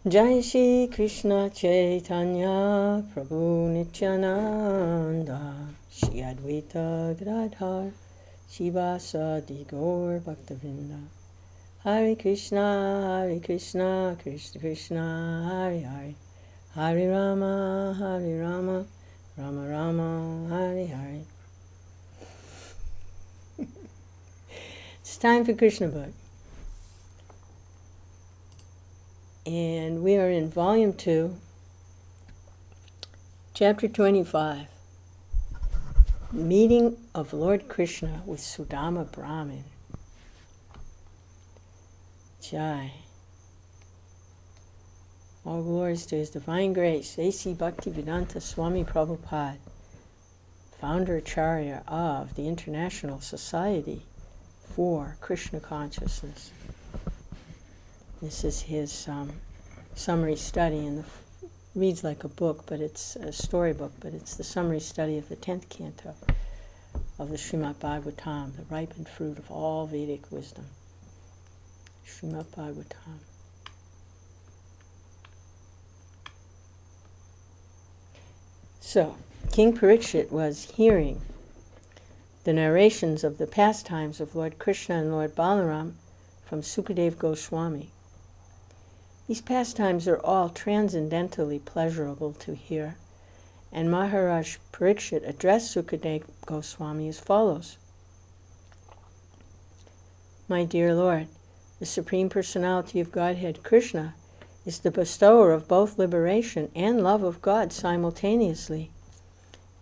Jai Shri Krishna Chaitanya Prabhu Nityananda Shri Advaita Gadadhar Shivasadi Gaur Bhaktavinda Hare Krishna, Krishna Krishna, Hare Hare Hare Rama, Rama Rama, Hare Hare. It's time for Krishna book. And we are in Volume 2, Chapter 25, Meeting of Lord Krishna with Sudama Brahmin. Jai. All glories to His Divine Grace, A.C. Bhaktivedanta Swami Prabhupada, Founder Acharya of the International Society for Krishna Consciousness. This is his summary study, and reads like a book, but it's a storybook, but it's the summary study of the 10th canto of the Srimad Bhagavatam, the ripened fruit of all Vedic wisdom. Srimad Bhagavatam. So, King Parikshit was hearing the narrations of the pastimes of Lord Krishna and Lord Balaram from Sukadeva Goswami. These pastimes are all transcendentally pleasurable to hear, and Maharaj Parikshit addressed Sukadeva Goswami as follows. My dear Lord, the Supreme Personality of Godhead, Krishna, is the bestower of both liberation and love of God simultaneously.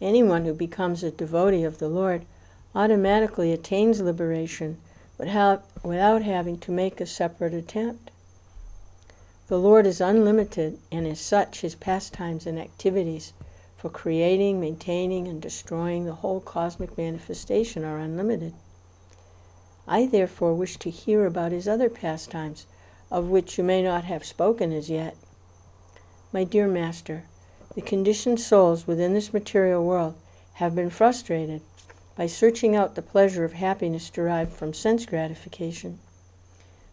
Anyone who becomes a devotee of the Lord automatically attains liberation without having to make a separate attempt. The Lord is unlimited, and as such, His pastimes and activities for creating, maintaining, and destroying the whole cosmic manifestation are unlimited. I therefore wish to hear about His other pastimes, of which you may not have spoken as yet. My dear Master, the conditioned souls within this material world have been frustrated by searching out the pleasure of happiness derived from sense gratification.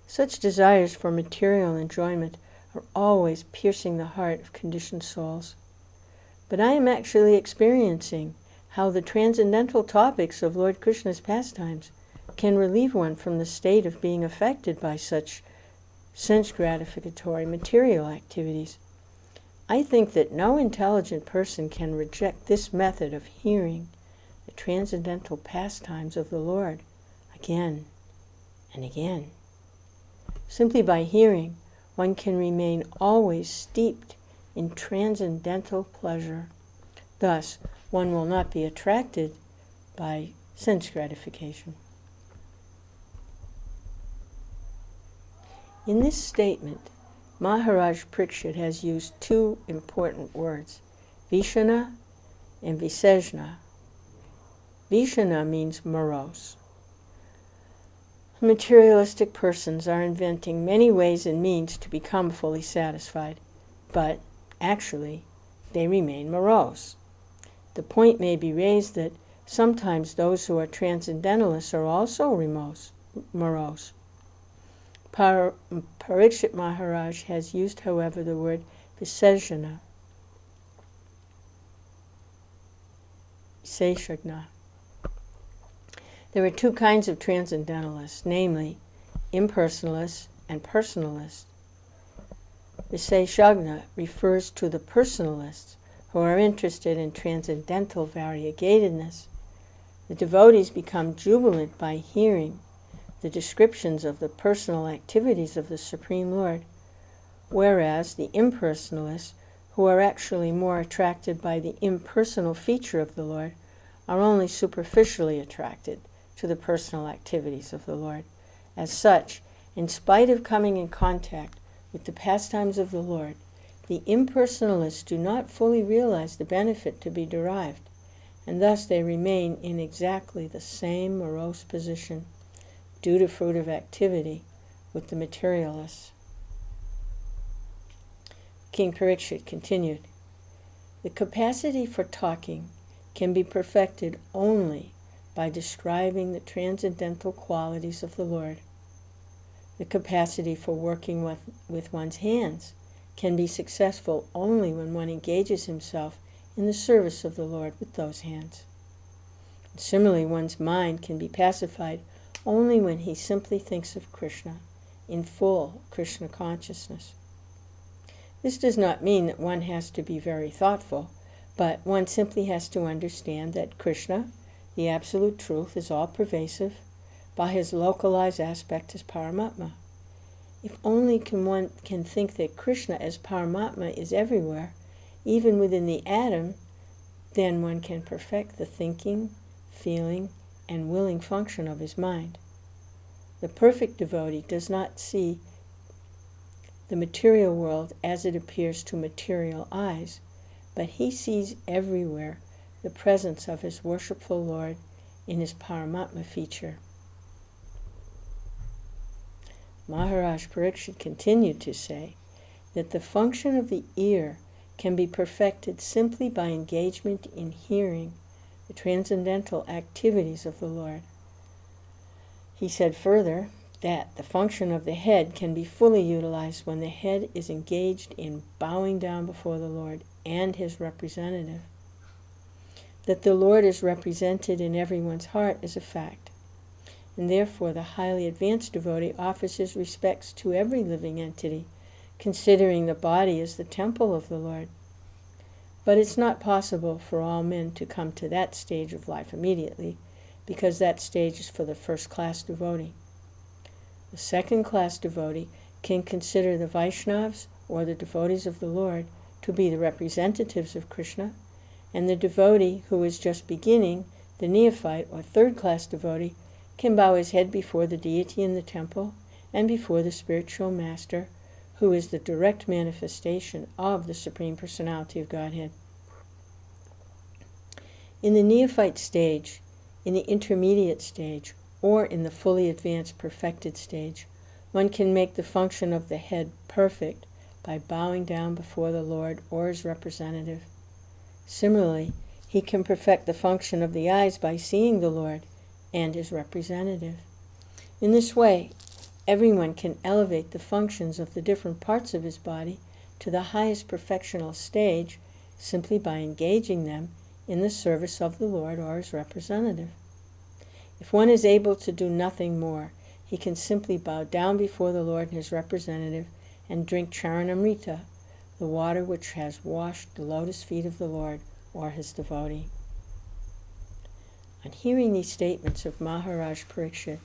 Such desires for material enjoyment are always piercing the heart of conditioned souls. But I am actually experiencing how the transcendental topics of Lord Krishna's pastimes can relieve one from the state of being affected by such sense gratificatory material activities. I think that no intelligent person can reject this method of hearing the transcendental pastimes of the Lord again and again. Simply by hearing, one can remain always steeped in transcendental pleasure. Thus, one will not be attracted by sense gratification. In this statement, Maharaj Parikshit has used two important words, Vishana and Visejna. Vishana means morose. Materialistic persons are inventing many ways and means to become fully satisfied, but actually they remain morose. The point may be raised that sometimes those who are transcendentalists are also morose. Parikshit Maharaj has used, however, the word Visejna. There are two kinds of transcendentalists, namely impersonalists and personalists. Viseshagna refers to the personalists who are interested in transcendental variegatedness. The devotees become jubilant by hearing the descriptions of the personal activities of the Supreme Lord, whereas the impersonalists, who are actually more attracted by the impersonal feature of the Lord, are only superficially attracted to the personal activities of the Lord. As such, in spite of coming in contact with the pastimes of the Lord, the impersonalists do not fully realize the benefit to be derived, and thus they remain in exactly the same morose position, due to fruitive activity with the materialists. King Parikshit continued, the capacity for talking can be perfected only by describing the transcendental qualities of the Lord. The capacity for working with one's hands can be successful only when one engages himself in the service of the Lord with those hands. And similarly, one's mind can be pacified only when he simply thinks of Krishna in full Krishna consciousness. This does not mean that one has to be very thoughtful, but one simply has to understand that Krishna, the absolute truth, is all-pervasive. By his localized aspect as Paramatma. If only one can think that Krishna as Paramatma is everywhere, even within the atom, then one can perfect the thinking, feeling, and willing function of his mind. The perfect devotee does not see the material world as it appears to material eyes, but he sees everywhere the presence of his worshipful Lord in his Paramatma feature. Maharaj Parikshit continued to say that the function of the ear can be perfected simply by engagement in hearing the transcendental activities of the Lord. He said further that the function of the head can be fully utilized when the head is engaged in bowing down before the Lord and his representative. That the Lord is represented in everyone's heart is a fact, and therefore the highly advanced devotee offers his respects to every living entity, considering the body as the temple of the Lord. But it's not possible for all men to come to that stage of life immediately, because that stage is for the first-class devotee. The second-class devotee can consider the Vaishnavas, or the devotees of the Lord, to be the representatives of Krishna, and the devotee who is just beginning, the neophyte or third-class devotee, can bow his head before the deity in the temple and before the spiritual master, who is the direct manifestation of the Supreme Personality of Godhead. In the neophyte stage, in the intermediate stage, or in the fully advanced perfected stage, one can make the function of the head perfect by bowing down before the Lord or his representative. Similarly, he can perfect the function of the eyes by seeing the Lord and his representative. In this way, everyone can elevate the functions of the different parts of his body to the highest perfectional stage simply by engaging them in the service of the Lord or his representative. If one is able to do nothing more, he can simply bow down before the Lord and his representative and drink Charanamrita, the water which has washed the lotus feet of the Lord or his devotee. On hearing these statements of Maharaj Parikshit,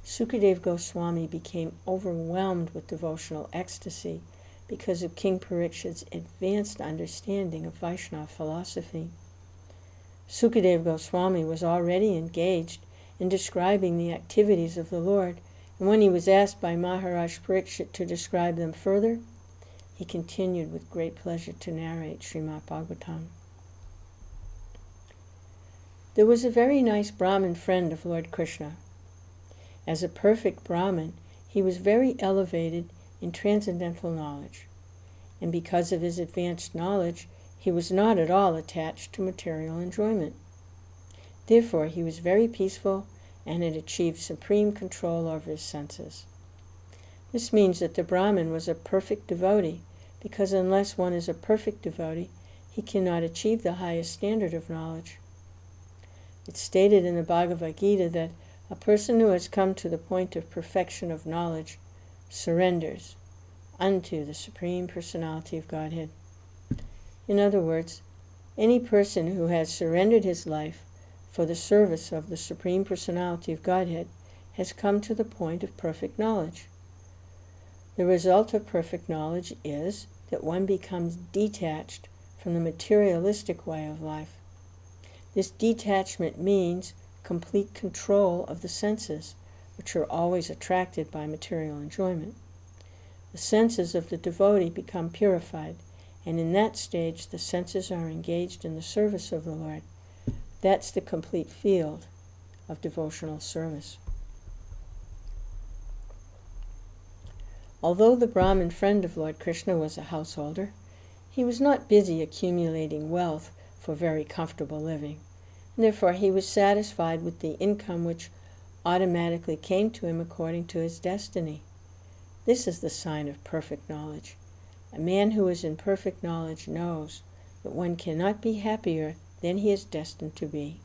Sukadeva Goswami became overwhelmed with devotional ecstasy because of King Parikshit's advanced understanding of Vaishnava philosophy. Sukadeva Goswami was already engaged in describing the activities of the Lord, and when he was asked by Maharaj Parikshit to describe them further, he continued with great pleasure to narrate Srimad Bhagavatam. There was a very nice Brahmin friend of Lord Krishna. As a perfect Brahmin, he was very elevated in transcendental knowledge, and because of his advanced knowledge, he was not at all attached to material enjoyment. Therefore, he was very peaceful and had achieved supreme control over his senses. This means that the Brahmin was a perfect devotee, because unless one is a perfect devotee, he cannot achieve the highest standard of knowledge. It's stated in the Bhagavad-gītā that a person who has come to the point of perfection of knowledge surrenders unto the Supreme Personality of Godhead. In other words, any person who has surrendered his life for the service of the Supreme Personality of Godhead has come to the point of perfect knowledge. The result of perfect knowledge is that one becomes detached from the materialistic way of life. This detachment means complete control of the senses, which are always attracted by material enjoyment. The senses of the devotee become purified, and in that stage the senses are engaged in the service of the Lord. That's the complete field of devotional service. Although the Brahmin friend of Lord Krishna was a householder, he was not busy accumulating wealth for very comfortable living. Therefore, he was satisfied with the income which automatically came to him according to his destiny. This is the sign of perfect knowledge. A man who is in perfect knowledge knows that one cannot be happier than he is destined to be.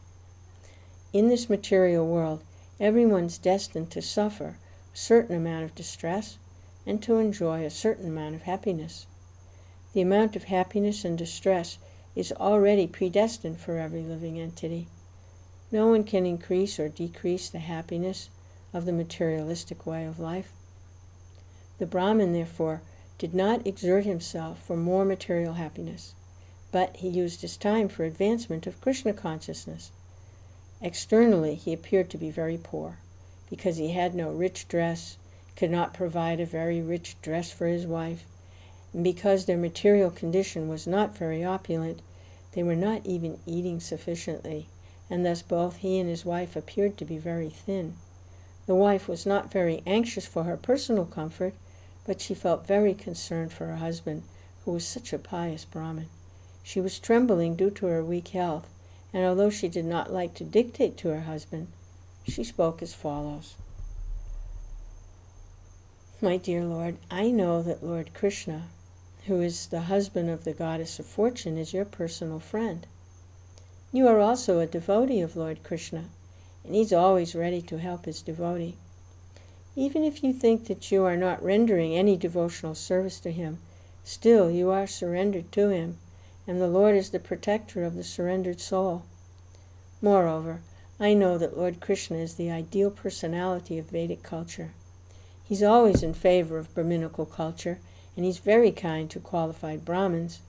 In this material world, everyone's destined to suffer a certain amount of distress and to enjoy a certain amount of happiness. The amount of happiness and distress is already predestined for every living entity. No one can increase or decrease the happiness of the materialistic way of life. The Brahman, therefore, did not exert himself for more material happiness, but he used his time for advancement of Krishna consciousness. Externally, he appeared to be very poor, because he had no rich dress, could not provide a very rich dress for his wife, and because their material condition was not very opulent, they were not even eating sufficiently, and thus both he and his wife appeared to be very thin. The wife was not very anxious for her personal comfort, but she felt very concerned for her husband, who was such a pious Brahmin. She was trembling due to her weak health, and although she did not like to dictate to her husband, she spoke as follows. My dear Lord, I know that Lord Krishna, who is the husband of the goddess of fortune, is your personal friend. You are also a devotee of Lord Krishna, and he's always ready to help his devotee. Even if you think that you are not rendering any devotional service to him, still you are surrendered to him, and the Lord is the protector of the surrendered soul. Moreover, I know that Lord Krishna is the ideal personality of Vedic culture. He's always in favor of Brahminical culture, and he's very kind to qualified Brahmins.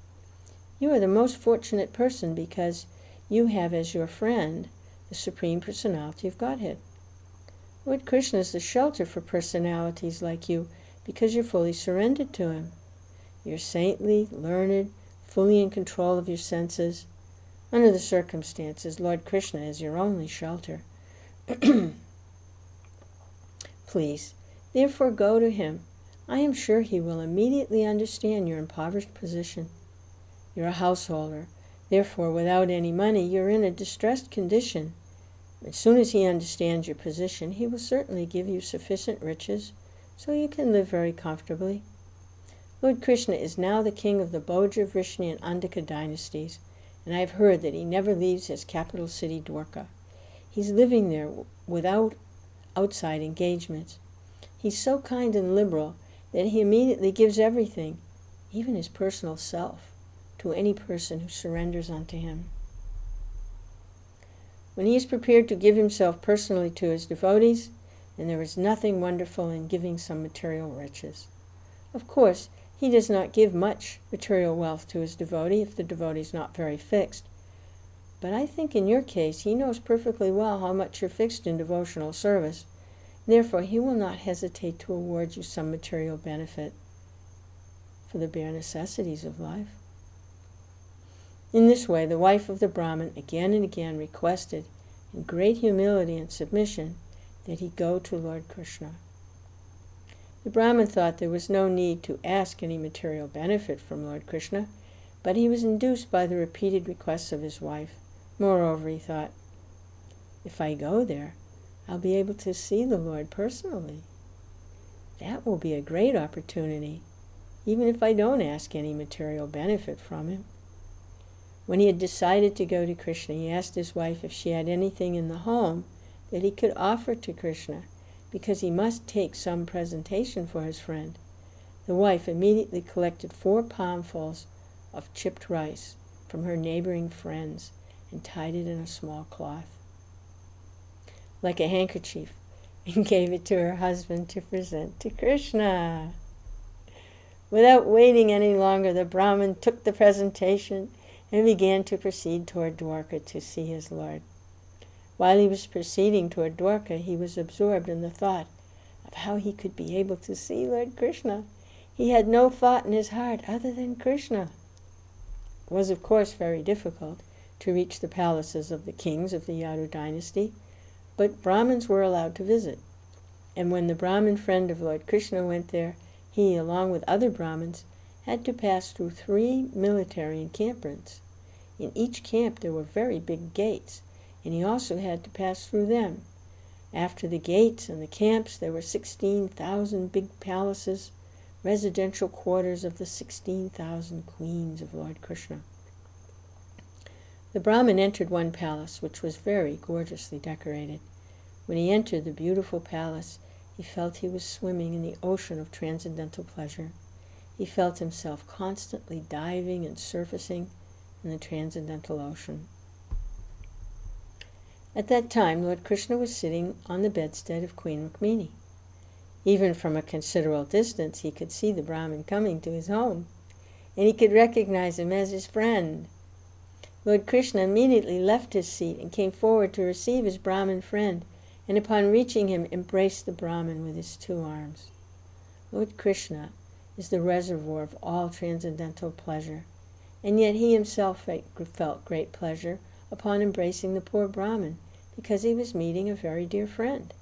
You are the most fortunate person because you have as your friend the Supreme Personality of Godhead. Lord Krishna is the shelter for personalities like you because you're fully surrendered to him. You're saintly, learned, fully in control of your senses. Under the circumstances, Lord Krishna is your only shelter. Please, therefore go to him. I am sure he will immediately understand your impoverished position. You're a householder. Therefore, without any money, you're in a distressed condition. As soon as he understands your position, he will certainly give you sufficient riches so you can live very comfortably. Lord Krishna is now the king of the Bhoja, Vrishni, and Andhika dynasties, and I have heard that he never leaves his capital city, Dwarka. He's living there without outside engagements. He's so kind and liberal that he immediately gives everything, even his personal self, to any person who surrenders unto him. When he is prepared to give himself personally to his devotees, then there is nothing wonderful in giving some material riches. Of course, he does not give much material wealth to his devotee if the devotee is not very fixed. But I think in your case, he knows perfectly well how much you're fixed in devotional service. Therefore, he will not hesitate to award you some material benefit for the bare necessities of life. In this way, the wife of the Brahmin again and again requested, in great humility and submission, that he go to Lord Krishna. The Brahmin thought there was no need to ask any material benefit from Lord Krishna, but he was induced by the repeated requests of his wife. Moreover, he thought, if I go there, I'll be able to see the Lord personally. That will be a great opportunity, even if I don't ask any material benefit from him. When he had decided to go to Krishna, he asked his wife if she had anything in the home that he could offer to Krishna, because he must take some presentation for his friend. The wife immediately collected 4 palmfuls of chipped rice from her neighboring friends and tied it in a small cloth, like a handkerchief, and gave it to her husband to present to Krishna. Without waiting any longer, the Brahmin took the presentation and began to proceed toward Dwarka to see his Lord. While he was proceeding toward Dwarka, he was absorbed in the thought of how he could be able to see Lord Krishna. He had no thought in his heart other than Krishna. It was, of course, very difficult to reach the palaces of the kings of the Yadu dynasty, but Brahmins were allowed to visit. And when the Brahmin friend of Lord Krishna went there, he, along with other Brahmins, had to pass through 3 military encampments. In each camp there were very big gates, and he also had to pass through them. After the gates and the camps, there were 16,000 big palaces residential quarters of the 16,000 queens of Lord Krishna. The Brahmin entered one palace, which was very gorgeously decorated. When he entered the beautiful palace, he felt he was swimming in the ocean of transcendental pleasure. He felt himself constantly diving and surfacing in the transcendental ocean. At that time, Lord Krishna was sitting on the bedstead of Queen Rukmini. Even from a considerable distance, he could see the Brahmin coming to his home, and he could recognize him as his friend. Lord Krishna immediately left his seat and came forward to receive his Brahmin friend, and upon reaching him, embraced the Brahmin with his two arms. Lord Krishna is the reservoir of all transcendental pleasure, and yet he himself felt great pleasure upon embracing the poor Brahmin, because he was meeting a very dear friend.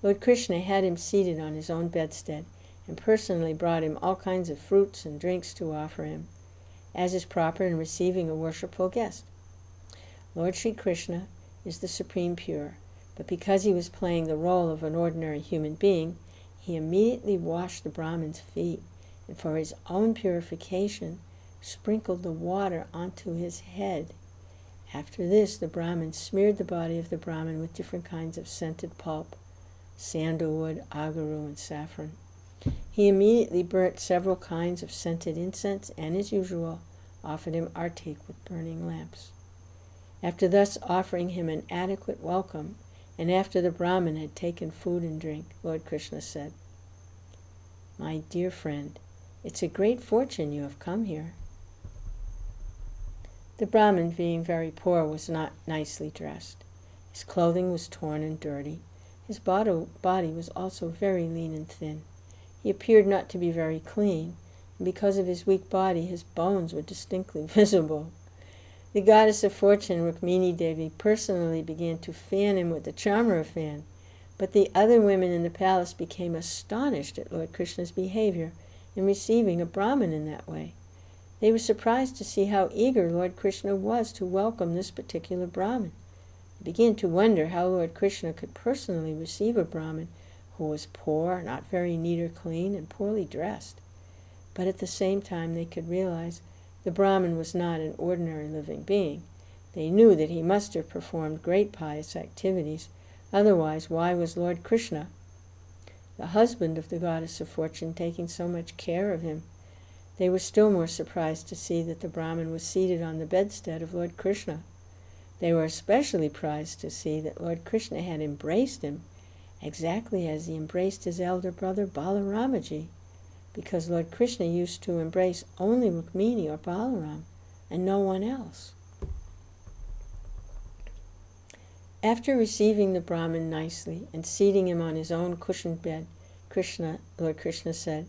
Lord Krishna had him seated on his own bedstead, and personally brought him all kinds of fruits and drinks to offer him, as is proper in receiving a worshipful guest. Lord Sri Krishna is the Supreme Pure, but because he was playing the role of an ordinary human being, he immediately washed the Brahmin's feet, and for his own purification, sprinkled the water onto his head. After this, the Brahmin smeared the body of the Brahmin with different kinds of scented pulp, sandalwood, agaru, and saffron. He immediately burnt several kinds of scented incense, and as usual, offered him artik with burning lamps. After thus offering him an adequate welcome, and after the Brahmin had taken food and drink, Lord Krishna said, "My dear friend, it's a great fortune you have come here." The Brahmin, being very poor, was not nicely dressed. His clothing was torn and dirty. His body was also very lean and thin. He appeared not to be very clean, and because of his weak body, his bones were distinctly visible. The goddess of fortune, Rukmini Devi, personally began to fan him with the charmer fan, but the other women in the palace became astonished at Lord Krishna's behavior in receiving a Brahmin in that way. They were surprised to see how eager Lord Krishna was to welcome this particular Brahmin. They began to wonder how Lord Krishna could personally receive a Brahmin who was poor, not very neat or clean, and poorly dressed. But at the same time they could realize the Brahmin was not an ordinary living being. They knew that he must have performed great pious activities, otherwise why was Lord Krishna, the husband of the goddess of fortune, taking so much care of him? They were still more surprised to see that the Brahmin was seated on the bedstead of Lord Krishna. They were especially surprised to see that Lord Krishna had embraced him exactly as he embraced his elder brother Balaramaji, because Lord Krishna used to embrace only Rukmini or Balaram and no one else. After receiving the Brahmin nicely and seating him on his own cushioned bed, Lord Krishna said,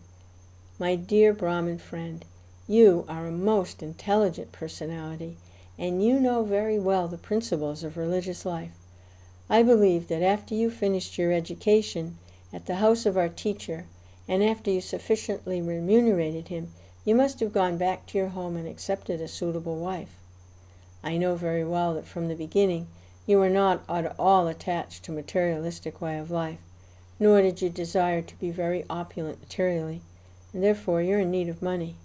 "My dear Brahmin friend, you are a most intelligent personality, and you know very well the principles of religious life. I believe that after you finished your education at the house of our teacher, and after you sufficiently remunerated him, you must have gone back to your home and accepted a suitable wife. I know very well that from the beginning you were not at all attached to materialistic way of life, nor did you desire to be very opulent materially, and therefore you're in need of money.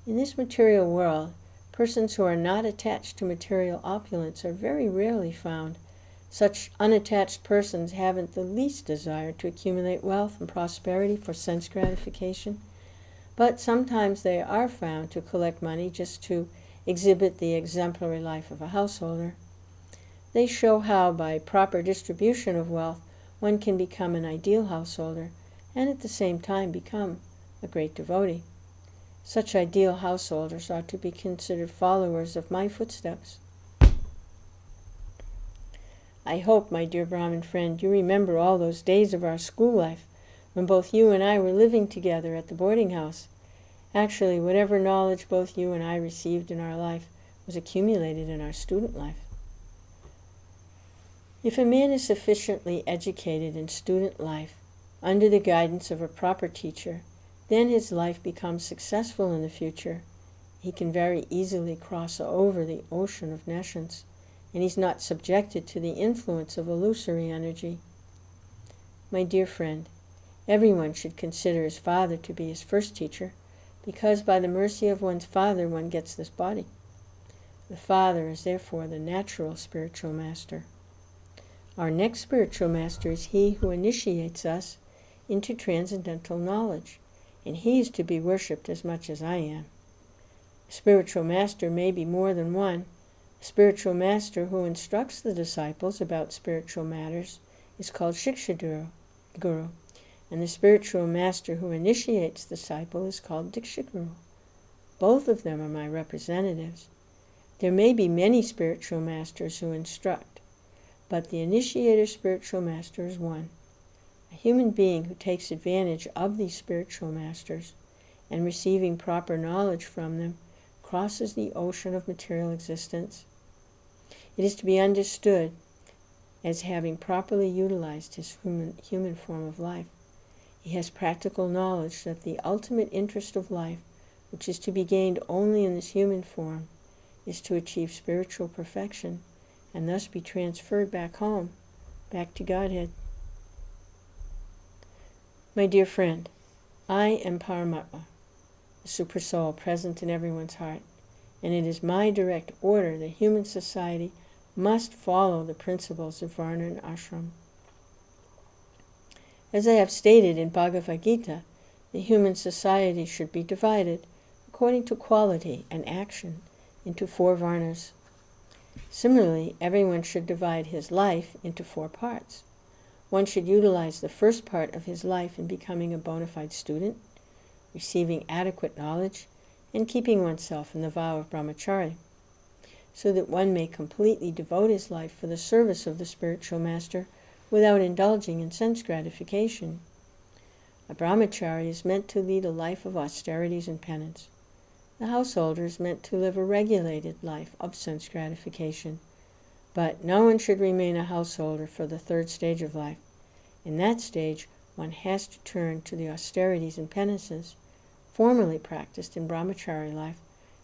In this material world, persons who are not attached to material opulence are very rarely found. Such unattached persons haven't the least desire to accumulate wealth and prosperity for sense gratification, but sometimes they are found to collect money just to exhibit the exemplary life of a householder. They show how, by proper distribution of wealth, one can become an ideal householder and at the same time become a great devotee. Such ideal householders are to be considered followers of my footsteps. I hope, my dear Brahmin friend, you remember all those days of our school life when both you and I were living together at the boarding house. Actually, whatever knowledge both you and I received in our life was accumulated in our student life. If a man is sufficiently educated in student life, under the guidance of a proper teacher, then his life becomes successful in the future. He can very easily cross over the ocean of nescience, and he's not subjected to the influence of illusory energy. My dear friend, Everyone should consider his father to be his first teacher, because by the mercy of one's father one gets this body. The father is therefore the natural spiritual master. Our next spiritual master is he who initiates us into transcendental knowledge, and he is to be worshipped as much as I am. A spiritual master may be more than one. A spiritual master who instructs the disciples about spiritual matters is called Shiksha Guru, and the spiritual master who initiates the disciple is called Diksha Guru. Both of them are my representatives. There may be many spiritual masters who instruct, but the initiator spiritual master is one. A human being who takes advantage of these spiritual masters and receiving proper knowledge from them crosses the ocean of material existence. It is to be understood as having properly utilized his human form of life. He has practical knowledge that the ultimate interest of life, which is to be gained only in this human form, is to achieve spiritual perfection and thus be transferred back home, back to Godhead. My dear friend, I am Paramatma, the Super Soul present in everyone's heart, and it is my direct order that human society must follow the principles of Varna and Ashram. As I have stated in Bhagavad-gītā, the human society should be divided according to quality and action into 4 Varnas. Similarly, everyone should divide his life into 4 parts. One should utilize the first part of his life in becoming a bona fide student, receiving adequate knowledge, and keeping oneself in the vow of brahmacharya, so that one may completely devote his life for the service of the spiritual master without indulging in sense gratification. A brahmachari is meant to lead a life of austerities and penance. The householder is meant to live a regulated life of sense gratification. But no one should remain a householder for the 3rd stage of life. In that stage, one has to turn to the austerities and penances formerly practiced in brahmachari life,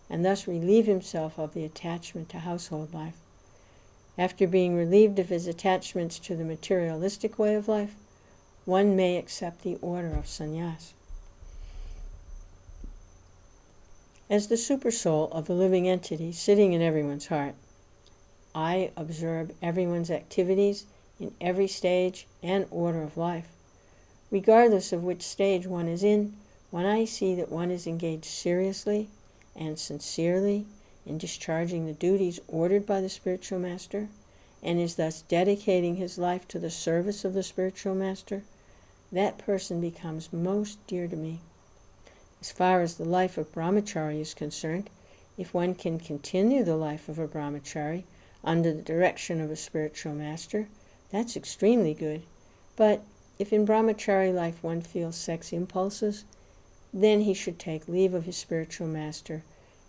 and thus relieve himself of the attachment to household life. After being relieved of his attachments to the materialistic way of life, one may accept the order of sannyas. As the supersoul of the living entity sitting in everyone's heart, I observe everyone's activities in every stage and order of life. Regardless of which stage one is in, when I see that one is engaged seriously and sincerely in discharging the duties ordered by the spiritual master, and is thus dedicating his life to the service of the spiritual master, that person becomes most dear to me. As far as the life of brahmachari is concerned, if one can continue the life of a brahmachari under the direction of a spiritual master, that's extremely good. But if in brahmachari life one feels sex impulses, then he should take leave of his spiritual master,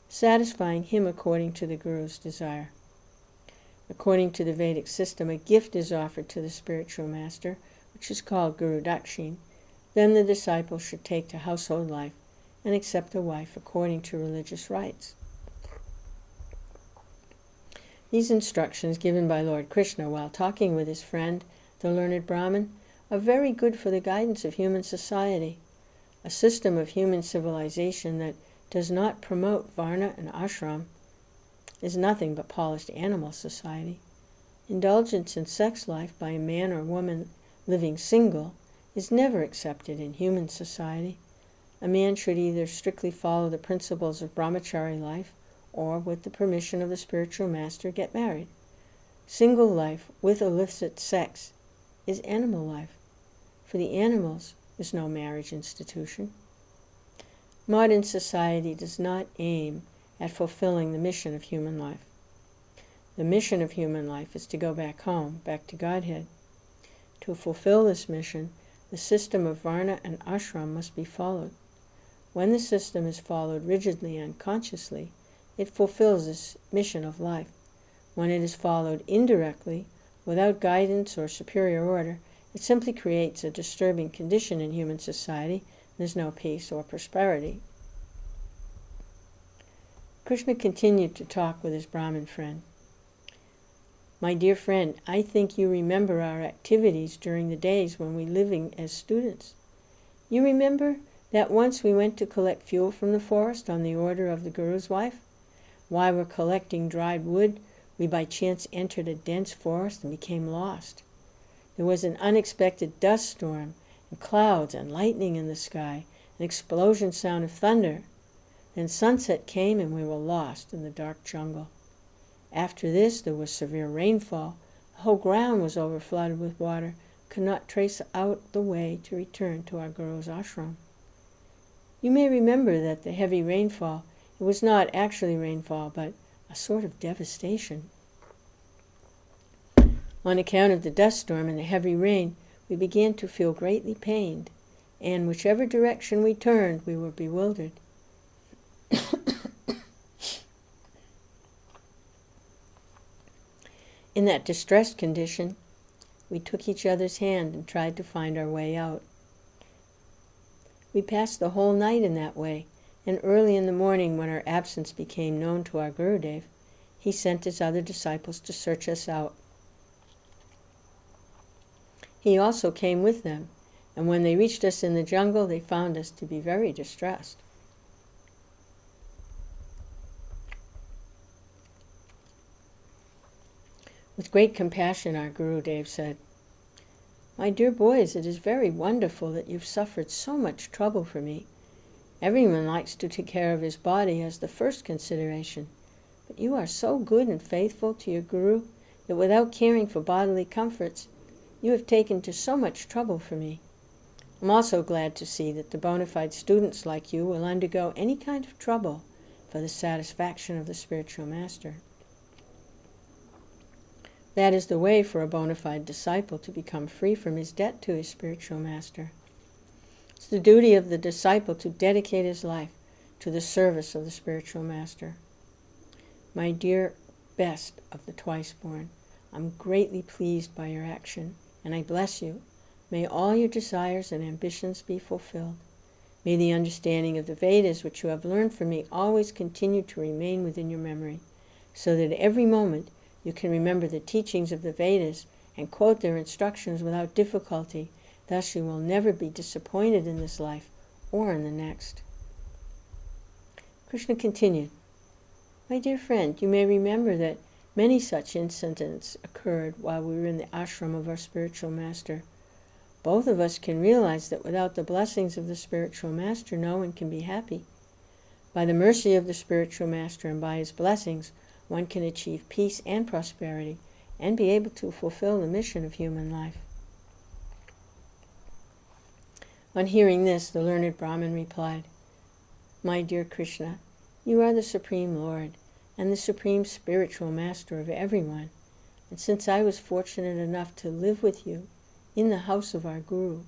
satisfying him according to the Guru's desire. According to the Vedic system, a gift is offered to the spiritual master, which is called Guru Dakshin. Then the disciple should take to household life and accept a wife according to religious rites. These instructions given by Lord Krishna while talking with his friend, the learned Brahmin, are very good for the guidance of human society. A system of human civilization that does not promote Varna and Ashram is nothing but polished animal society. Indulgence in sex life by a man or woman living single is never accepted in human society. A man should either strictly follow the principles of brahmachari life or, with the permission of the spiritual master, get married. Single life with illicit sex is animal life. For the animals is no marriage institution. Modern society does not aim at fulfilling the mission of human life. The mission of human life is to go back home, back to Godhead. To fulfill this mission, the system of Varna and Ashram must be followed. When the system is followed rigidly and consciously, it fulfills this mission of life. When it is followed indirectly, without guidance or superior order, it simply creates a disturbing condition in human society. There's no peace or prosperity. Krishna continued to talk with his Brahmin friend. My dear friend, I think you remember our activities during the days when we living as students. You remember that once we went to collect fuel from the forest on the order of the Guru's wife? While we're collecting dried wood, we by chance entered a dense forest and became lost. There was an unexpected dust storm, and clouds and lightning in the sky, an explosion sound of thunder. Then sunset came and we were lost in the dark jungle. After this there was severe rainfall. The whole ground was overflooded with water, could not trace out the way to return to our Guru's ashram. You may remember that the heavy rainfall, it was not actually rainfall, but a sort of devastation. On account of the dust storm and the heavy rain, we began to feel greatly pained, and whichever direction we turned, we were bewildered. In that distressed condition, we took each other's hand and tried to find our way out. We passed the whole night in that way, and early in the morning, when our absence became known to our Gurudev, he sent his other disciples to search us out. He also came with them, and when they reached us in the jungle, they found us to be very distressed. With great compassion, our Gurudev said, "My dear boys, it is very wonderful that you've suffered so much trouble for me. Everyone likes to take care of his body as the first consideration, but you are so good and faithful to your Guru that without caring for bodily comforts, you have taken to so much trouble for me. I'm also glad to see that the bona fide students like you will undergo any kind of trouble for the satisfaction of the spiritual master. That is the way for a bona fide disciple to become free from his debt to his spiritual master. It's the duty of the disciple to dedicate his life to the service of the spiritual master. My dear best of the twice-born, I'm greatly pleased by your action, and I bless you. May all your desires and ambitions be fulfilled. May the understanding of the Vedas which you have learned from me always continue to remain within your memory, so that every moment you can remember the teachings of the Vedas and quote their instructions without difficulty. Thus you will never be disappointed in this life or in the next." Krishna continued, "My dear friend, you may remember that many such incidents occurred while we were in the ashram of our spiritual master. Both of us can realize that without the blessings of the spiritual master, no one can be happy. By the mercy of the spiritual master and by his blessings, one can achieve peace and prosperity and be able to fulfill the mission of human life." On hearing this, the learned Brahmin replied, "My dear Krishna, you are the Supreme Lord and the Supreme Spiritual Master of everyone, and since I was fortunate enough to live with you in the house of our Guru,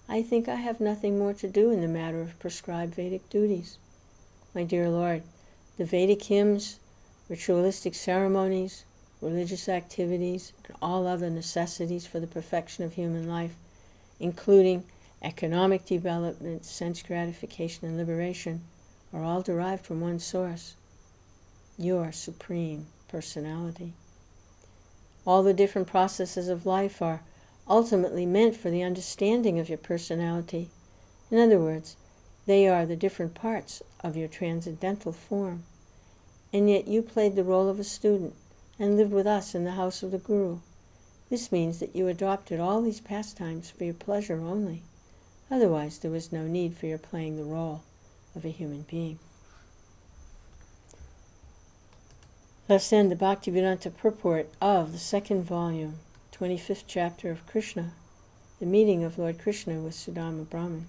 I think I have nothing more to do in the matter of prescribed Vedic duties. My dear Lord, the Vedic hymns, ritualistic ceremonies, religious activities, and all other necessities for the perfection of human life, including economic development, sense gratification, and liberation, are all derived from one source, your Supreme Personality. All the different processes of life are ultimately meant for the understanding of your personality. In other words, they are the different parts of your transcendental form. And yet you played the role of a student and lived with us in the house of the Guru. This means that you adopted all these pastimes for your pleasure only. Otherwise, there was no need for your playing the role of a human being." Thus end the Bhaktivedanta purport of the second volume, 25th chapter of Krishna, the meeting of Lord Krishna with Sudama Brahman.